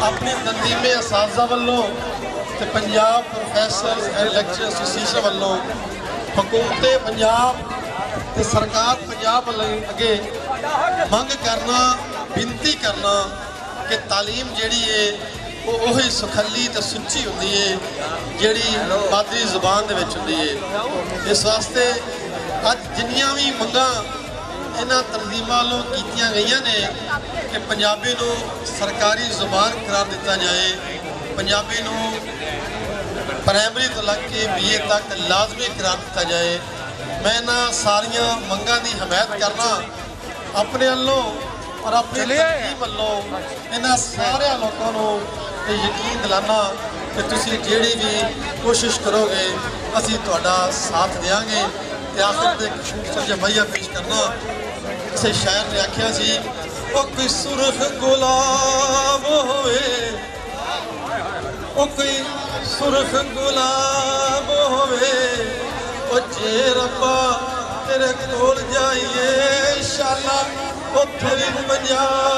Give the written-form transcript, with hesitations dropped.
अपने तंजीमे असातिज़ा वालों ते Punjab professor and lecture association वालों हुकूमत पंजाब ते सरकार पंजाब अगे मंग करना बिनती करना कि तालीम जिहड़ी है वो उही सुखली ते सुच्ची हुंदी है जिहड़ी मादरी ज़ुबान दे विच हुंदी है। इस वास्ते अज जिन्नियां भी मंगां इन्हां तंजीमां वालों कीतियां गईयां ने कि पंजाबी नूं सरकारी ज़ुबान करार दिता जाए, पंजाबी नूं प्राइमरी तो लग के BA तक लाजमी करार दिता जाए। मैं इन्हां सारियां मंगां दी हमायत करना अपने वल्लों और अपनी तंजीम वालों इन्हां सारे लोगों को यकीन दिलाना कि तुसीं जिहड़ी भी कोशिश करोगे असीं तुहाडा साथ देंगे। ते आखिर ते खूबसूरत जमाइया पेश करना किसी शायर ने आख्या सी ओ कोई सुरख गुलाब होवे, ओ कोई सुरख गुलाब होवे, ओ जे रब्बा तेरे कोल जाइए इंशाअल्लाह उत्थे भी पंजाब